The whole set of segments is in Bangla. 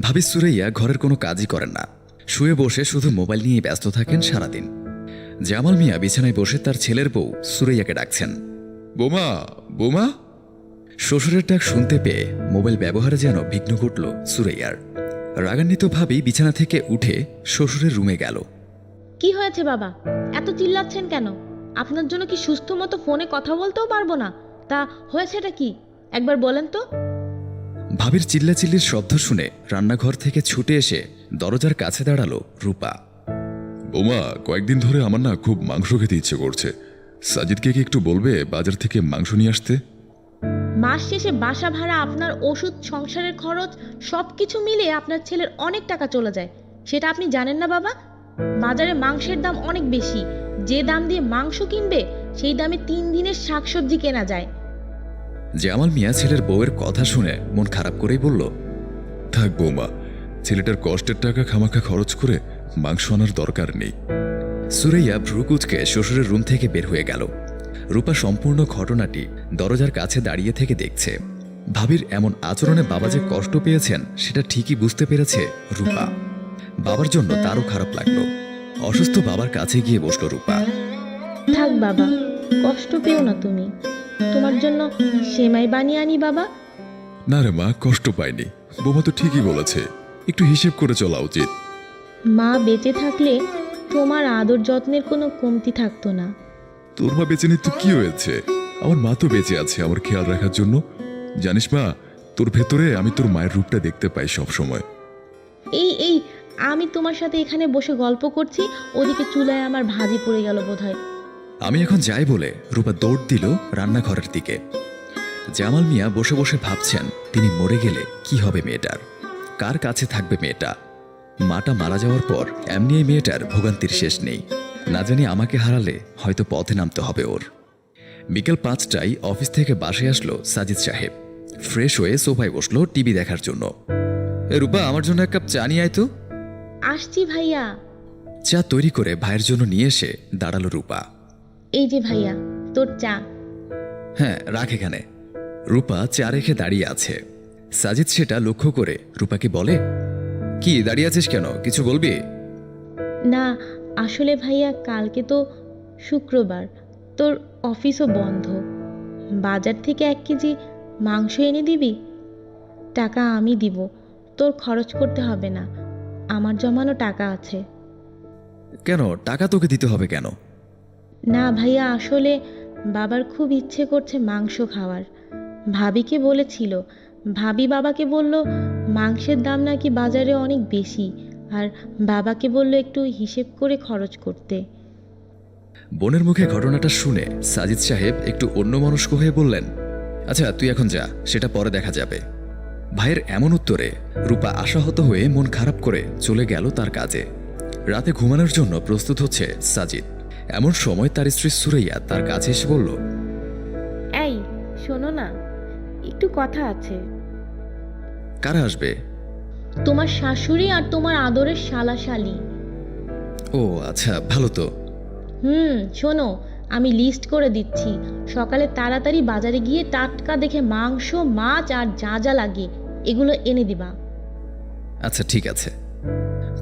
ভাবি সুরাইয়া ঘরের কোনো কাজই করেন না, শুয়ে বসে শুধু মোবাইল নিয়ে ব্যস্ত থাকেন সারাদিন। জামাল মিয়া বিছানায় বসে তার ছেলের বউ সুরাইয়াকে ডাকছেন, বোমা বোমা। শ্বশুরের ডাক শুনতে পেয়ে মোবাইল ব্যবহারে যেন বিঘ্ন ঘটল সুরাইয়ার। রাগান্বিত ভাবি বিছানা থেকে উঠে শ্বশুরের রুমে গেল। কি হয়েছে বাবা, এত চিল্লাচ্ছেন কেন? আপনার জন্য কি সুস্থ মতো ফোনে কথা বলতেও পারবো না? তা হয়েছেটা কি একবার বলেন তো। ভাবির চিল্লাচিল্লির শব্দ শুনে রান্নাঘর থেকে ছুটে এসে দরজার কাছে দাঁড়ালো রূপা। বোমা, কয়েকদিন ধরে আমার না খুব মাংস খেতে ইচ্ছে করছে। সাজিদকে কি একটু বলবে বাজার থেকে মাংস নিয়ে আসতে? মাস শেষে বাসা ভাড়া, আপনার ওষুধ, সংসারের খরচ সবকিছু মিলে আপনার ছেলের অনেক টাকা চলে যায়। সেটা আপনি জানেন না বাবা? বাজারে মাংসের দাম অনেক বেশি। যে দাম দিয়ে মাংস কিনবে সেই দামে 3 দিনের শাকসবজি কেনা যায়। জামাল মিয়া ছেলের বউয়ের কথা শুনে মন খারাপ করেই বলল, থাক বৌমা, ছেলেটার কষ্টের টাকা খামাখা খরচ করে মাংস আনার দরকার নেই। সুরাইয়া ভ্রু কুঁচকে শ্বশুরের রুম থেকে বের হয়ে গেল। রূপা সম্পূর্ণ ঘটনাটি দরজার কাছে দাঁড়িয়ে থেকে দেখছে। ভাবির এমন আচরণে বাবা যে কষ্ট পেয়েছেন সেটা ঠিকই বুঝতে পেরেছে রূপা। বাবার জন্য তারও খারাপ লাগলো। অসুস্থ বাবার কাছে গিয়ে বসলো রূপা। থাক বাবা, কষ্ট পেও না তুমি। তোমার জন্য সেমাই বানিয়ে আনি বাবা। না রে মা, কষ্ট পাইনি। বোমা তো ঠিকই বলেছে, একটু হিসেব করে চলা উচিত। মা বেঁচে থাকলে তোমার আদর যত্নের কোনো কমতি থাকতো না। তোর মা বেঁচে নেই তো কি হয়েছে? আমার মা তো বেঁচে আছে আমার খেয়াল রাখার জন্য। জানিস মা, তোর ভেতরে আমি তোর মায়ের রূপটা দেখতে পাই সব সময়। এই আমি তোমার সাথে এখানে বসে গল্প করছি, ওদিকে চুলায় আমার ভাজি পড়ে গেল বোধহয়। আমি এখন যাই বলে রূপা দৌড় দিল রান্নাঘরের দিকে। জামাল মিয়া বসে বসে ভাবছেন তিনি মরে গেলে কি হবে মেয়েটার, কার কাছে থাকবে মেয়েটা। মাটা মারা যাওয়ার পর এমনি এই মেয়েটার ভোগান্তির শেষ নেই। না জানি আমাকে হারালে হয়তো পথে নামতে হবে ওর। বিকেল 5টায় অফিস থেকে বাসায় আসলো সাজিদ সাহেব। ফ্রেশ হয়ে সোফায় বসলো টিভি দেখার জন্য। এ রূপা, আমার জন্য এক কাপ চা নিয়ে আয় তো। আসছি ভাইয়া। চা তৈরি করে ভাইয়ের জন্য নিয়ে এসে দাঁড়ালো রূপা। এই যে ভাইয়া, তোর চা। হ্যাঁ, রাখ এখানে। রূপা চা রেখে দাঁড়িয়ে আছে। সাজিদ সেটা লক্ষ্য করে রূপাকে বলে, কি দাঁড়িয়ে আছিস কেন, কিছু বলবি? না আসলে ভাইয়া, কালকে তো শুক্রবার, তোর অফিসও বন্ধ। বাজার থেকে 1 কেজি মাংস এনে দিবি? টাকা আমি দিব, তোর খরচ করতে হবে না, আমার জমানো টাকা আছে। কেন টাকা তোকে দিতে হবে কেন? না ভাইয়া, আসলে বাবার খুব ইচ্ছে করছে মাংস খাওয়ার। ভাবিকে বলেছিল, ভাবি বাবাকে বলল মাংসের দাম নাকি বাজারে অনেক বেশি, আর বাবাকে বলল একটু হিসেব করে খরচ করতে। বোনের মুখে ঘটনাটা শুনে সাজিদ সাহেব একটু অন্যমনস্ক হয়ে বললেন, আচ্ছা তুই এখন যা, সেটা পরে দেখা যাবে। ভাইয়ের এমন উত্তরে রূপা আশাহত হয়ে মন খারাপ করে চলে গেল তার কাজে। রাতে ঘুমানোর জন্য প্রস্তুত হচ্ছে সাজিদ। এমন সময় তার স্ত্রী সুরাইয়া তার কাছে এসে বলল, এই শোনো না, একটু কথা আছে। কারা আসবে? তোমার শাশুড়ি আর তোমার আদরের শালাশালি। ও আচ্ছা, ভালো তো। শোনো, আমি লিস্ট করে দিচ্ছি। সকালে তাড়াতাড়ি বাজারে গিয়ে টাটকা দেখে মাংস, মাছ আর যা যা লাগে এগুলো এনে দিবা। আচ্ছা ঠিক আছে।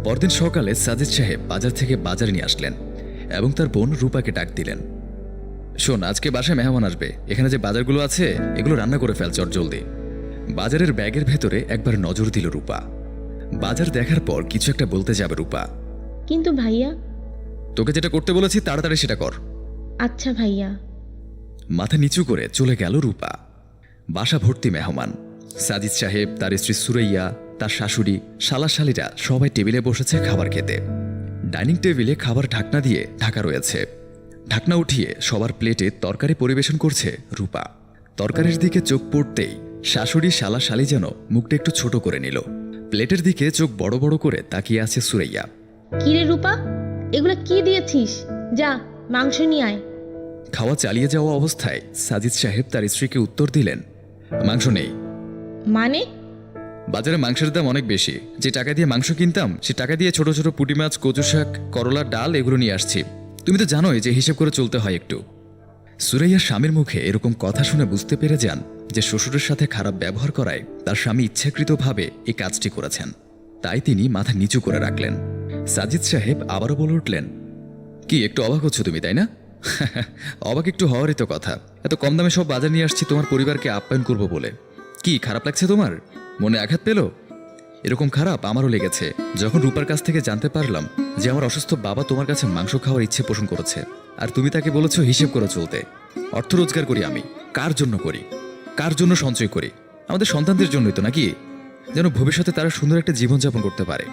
পরদিন সকালে সাজিদ সাহেব বাজার থেকে বাজার নিয়ে আসলেন এবং তার বোন রূপাকে ডাক দিলেন। শোন, আজকে বাসায় মেহমান আসবে, এখানে যে বাজারগুলো আছে এগুলো রান্না করে ফেল চট জলদি। বাজারের ব্যাগের ভেতরে একবার নজর দিল রূপা। বাজার দেখার পর কিছু একটা বলতে যাবে রূপা। কিন্তু ভাইয়া। তোকে যেটা করতে বলেছি তাড়াতাড়ি সেটা কর। আচ্ছা ভাইয়া। মাথা নিচু করে চলে গেল রূপা। বাসা ভর্তি মেহমান। সাজিদ সাহেব, তার স্ত্রী সুরাইয়া, তার শাশুড়ি, শালাশালিরা সবাই টেবিলে বসেছে খাবার খেতে। ডাইনিং টেবিলে খাবার ঢাকনা দিয়ে ঢাকা রয়েছে। ঢাকনা উঠিয়ে সবার প্লেটে তরকারি পরিবেশন করছে রূপা। তরকারির দিকে চোখ পড়তেই শাশুড়ি শালাশালি যেন মুখটা একটু ছোট করে নিল। প্লেটের দিকে চোখ বড় বড় করে তাকিয়ে আছে সুরাইয়া। কিরে রূপা, এগুলো কি দিয়েছিস? যা মাংস নিয়ে আয়। খাওয়া চালিয়ে যাওয়া অবস্থায় সাজিদ সাহেব তার স্ত্রীকে উত্তর দিলেন, মাংস নেই। মানে? বাজারে মাংসের দাম অনেক বেশি। যে টাকা দিয়ে মাংস কিনতাম সে টাকা দিয়ে ছোট ছোট পুঁটি মাছ, কচু শাক, করলা, ডাল এগুলো নিয়ে আসছি। তুমি তো জানোই যে হিসেব করে চলতে হয় একটু। সুরাইয়া স্বামীর মুখে এরকম কথা শুনে বুঝতে পেরে যান যে শ্বশুরের সাথে খারাপ ব্যবহার করায় তার স্বামী ইচ্ছাকৃতভাবে এই কাজটি করেছেন। তাই তিনি মাথা নিচু করে রাখলেন। সাজিদ সাহেব আবারও বলে উঠলেন, কি একটু অবাক হচ্ছ তুমি, তাই না? অবাক একটু হওয়ারই তো কথা। এত কম দামে সব বাজার নিয়ে আসছি তোমার পরিবারকে আপ্যায়ন করব বলে। কি খারাপ লাগছে তোমার? মনে আঘাত পেল? এরকম খারাপ আমারও লেগেছে যখন রূপার কাছ থেকে জানতে পারলাম যে আমার অসুস্থ বাবা তোমার কাছে মাংস খাওয়ার ইচ্ছে পোষণ করেছে, আর তুমি তাকে বলেছো হিসেব করে চলতে। অর্থ রোজগার করি আমি, কার জন্য করি, কার জন্য সঞ্চয় করি? আমাদের সন্তানদের জন্যই তো, নাকি? যেন ভবিষ্যতে তারা সুন্দর একটা জীবনযাপন করতে পারে।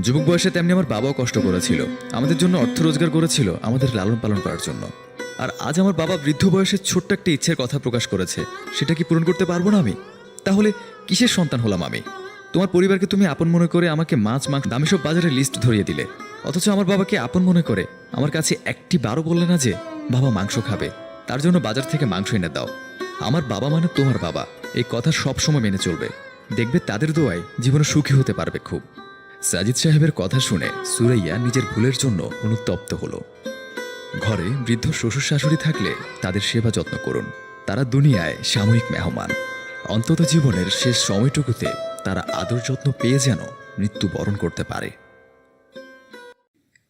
যুবক বয়সে তেমনি আমার বাবাও কষ্ট করেছিল, আমাদের জন্য অর্থ রোজগার করেছিল আমাদের লালন পালন করার জন্য। আর আজ আমার বাবা বৃদ্ধ বয়সে ছোট্ট একটা ইচ্ছের কথা প্রকাশ করেছে, সেটা কি পূরণ করতে পারবো না আমি? তাহলে কিসের সন্তান হলাম আমি? তোমার পরিবারকে তুমি আপন মনে করে আমাকে মাছ মাংস দামি সব বাজারের লিস্ট ধরিয়ে দিলে, অথচ আমার বাবাকে আপন মনে করে আমার কাছে একটি বারও বললে না যে বাবা মাংস খাবে, তার জন্য বাজার থেকে মাংস এনে দাও। আমার বাবা মানে তোমার বাবা, এই কথা সবসময় মেনে চলবে। দেখবে তাদের দোয়ায় জীবনে সুখী হতে পারবে খুব। সাজিদ সাহেবের কথা শুনে সুরাইয়া নিজের ভুলের জন্য অনুতপ্ত হলো। ঘরে বৃদ্ধ শ্বশুর শাশুড়ি থাকলে তাদের সেবা যত্ন করুন। তারা দুনিয়ায় সাময়িক মেহমান, অন্তত জীবনের শেষ সময়টুকুতে তারা আদর যত্ন পেয়ে যেন মৃত্যুবরণ করতে পারে।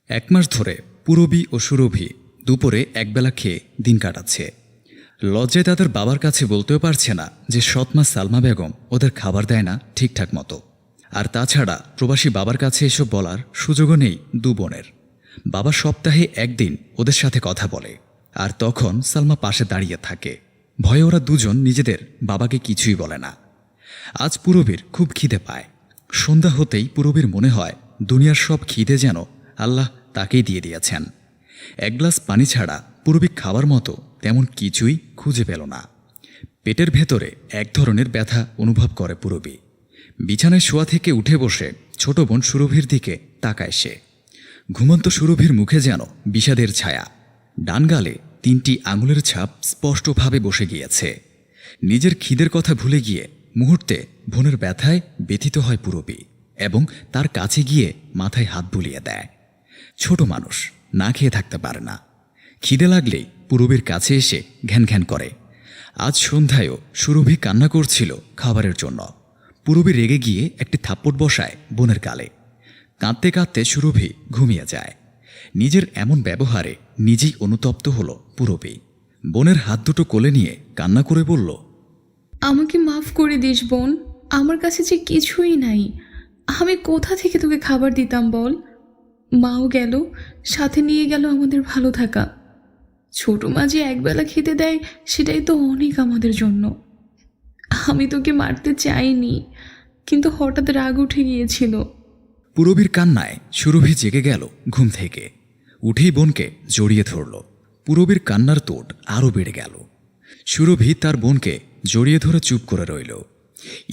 1 মাস ধরে পুরবী ও সুরভি দুপুরে একবেলা খেয়ে দিন কাটাচ্ছে। লজ্জায় তাদের বাবার কাছে বলতেও পারছে না যে সৎমা সালমা বেগম ওদের খাবার দেয় না ঠিকঠাক মতো। আর তাছাড়া প্রবাসী বাবার কাছে এসব বলার সুযোগও নেই দু বোনের। বাবা সপ্তাহে একদিন ওদের সাথে কথা বলে, আর তখন সালমা পাশে দাঁড়িয়ে থাকে। ভয়ে ওরা দুজন নিজেদের বাবাকে কিছুই বলে না। আজ পুরবীর খুব খিদে পায়। সন্ধ্যা হতেই পুরবীর মনে হয় দুনিয়ার সব খিদে যেন আল্লাহ তাকেই দিয়ে দিয়েছেন। 1 গ্লাস পানি ছাড়া পুরবী খাবার মতো তেমন কিছুই খুঁজে পেল না। পেটের ভেতরে এক ধরনের ব্যথা অনুভব করে পুরবী। বিছানায় শোয়া থেকে উঠে বসে ছোট বোন সুরভির দিকে তাকায় সে। ঘুমন্ত সুরভির মুখে যেন বিষাদের ছায়া। ডান গালে 3টি আঙুলের ছাপ স্পষ্টভাবে বসে গিয়েছে। নিজের খিদের কথা ভুলে গিয়ে মুহূর্তে বোনের ব্যথায় ব্যথিত হয় পুরবী এবং তার কাছে গিয়ে মাথায় হাত বুলিয়ে দেয়। ছোট মানুষ না খেয়ে থাকতে পারে না। খিদে লাগলেই পুরবীর কাছে এসে ঘ্যান ঘ্যান করে। আজ সন্ধ্যায়ও সুরভি কান্না করছিল খাবারের জন্য। পুরবী রেগে গিয়ে একটি থাপ্পড় বসায় বোনের গালে। কাঁদতে কাঁদতে সুরভি ঘুমিয়ে যায়। নিজের এমন ব্যবহারে নিজেই অনুতপ্ত হল পুরবী। বোনের হাত দুটো কোলে নিয়ে কান্না করে বলল, আমাকে মাফ করে দিস বোন, আমার কাছে যে কিছুই নাই। আমি কোথা থেকে তোকে খাবার দিতাম বল? মাও গেল, সাথে নিয়ে গেল আমাদের ভালো থাকা। ছোট মা যে একবেলা খেতে দেয় সেটাই তো অনেক আমাদের জন্য। আমি তোকে মারতে চাইনি, কিন্তু হঠাৎ রাগ উঠে গিয়েছিল। পুরবীর কান্নায় সুরভি জেগে গেল ঘুম থেকে। উঠেই বোনকে জড়িয়ে ধরল। পুরবীর কান্নার তোড় আরও বেড়ে গেল। সুরভি তার বোনকে জড়িয়ে ধরে চুপ করে রইল।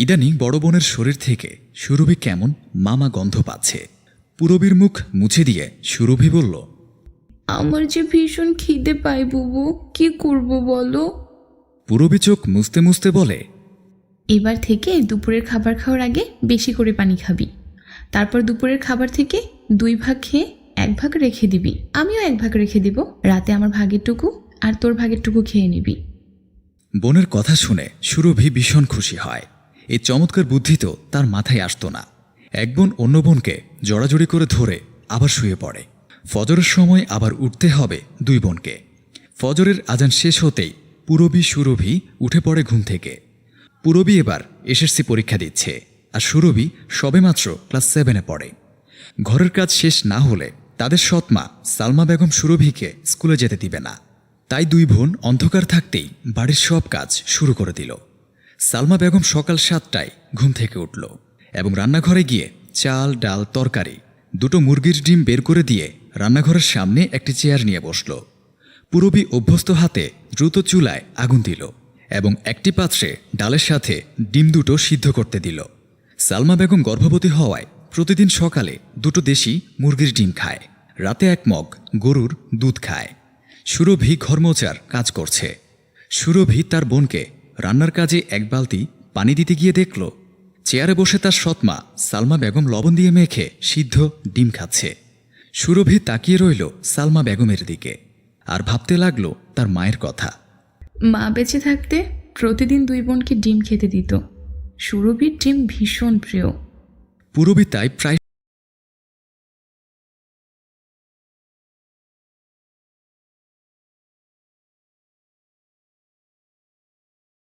ইদানিং বড় বোনের শরীর থেকে সুরভি কেমন মামা গন্ধ পাচ্ছে। পুরবীর মুখ মুছে দিয়ে সুরভি বলল, আমার যে ভীষণ খিদে পায় বুবু, কি করব বলো? পুরবী চোখ মুছতে মুছতে বলে, এবার থেকে দুপুরের খাবার খাওয়ার আগে বেশি করে পানি খাবি। তারপর দুপুরের খাবার থেকে 2 ভাগ খেয়ে 1 ভাগ রেখে দিবি। আমিও 1 ভাগ রেখে দিব। রাতে আমার ভাগেরটুকু আর তোর ভাগেরটুকু খেয়ে নিবি। বোনের কথা শুনে সুরভি ভীষণ খুশি হয়। এই চমৎকার বুদ্ধি তো তার মাথায় আসতো না। এক বোন অন্য বোনকে জড়াজড়ি করে ধরে আবার শুয়ে পড়ে। ফজরের সময় আবার উঠতে হবে 2 বোনকে। ফজরের আজান শেষ হতেই পুরবী সুরভি উঠে পড়ে ঘুম থেকে। পুরবী এবার এসএসসি পরীক্ষা দিচ্ছে, আর সুরভি সবেমাত্র ক্লাস 7-এ পড়ে। ঘরের কাজ শেষ না হলে তাদের সৎমা সালমা বেগম সুরভিকে স্কুলে যেতে দিবে না। তাই 2 বোন অন্ধকার থাকতেই বাড়ির সব কাজ শুরু করে দিল। সালমা বেগম সকাল 7টায় ঘুম থেকে উঠল এবং রান্নাঘরে গিয়ে চাল, ডাল, তরকারি, 2টো মুরগির ডিম বের করে দিয়ে রান্নাঘরের সামনে একটি চেয়ার নিয়ে বসল। পুরবী অভ্যস্ত হাতে দ্রুত চুলায় আগুন দিল এবং একটি পাত্রে ডালের সাথে ডিম 2টো সিদ্ধ করতে দিল। সালমা বেগম গর্ভবতী হওয়ায় প্রতিদিন সকালে 2টো দেশি মুরগির ডিম খায়, রাতে 1 মগ গরুর দুধ খায়। সুরভি ঘর মোছার কাজ করছে। সুরভি তার বোনকে রান্নার কাজে 1 বালতি পানি দিতে গিয়ে দেখল চেয়ারে বসে তার সৎমা সালমা বেগম লবণ দিয়ে মেখে সিদ্ধ ডিম খাচ্ছে। সুরভি তাকিয়ে রইল সালমা বেগমের দিকে। আর ভাবতে লাগলো তার মায়ের কথা। মা বেঁচে থাকতে প্রতিদিন 2 বোনকে ডিম খেতে দিত। সুরভির ডিম ভীষণ প্রিয়। পূরবী তাই প্রায়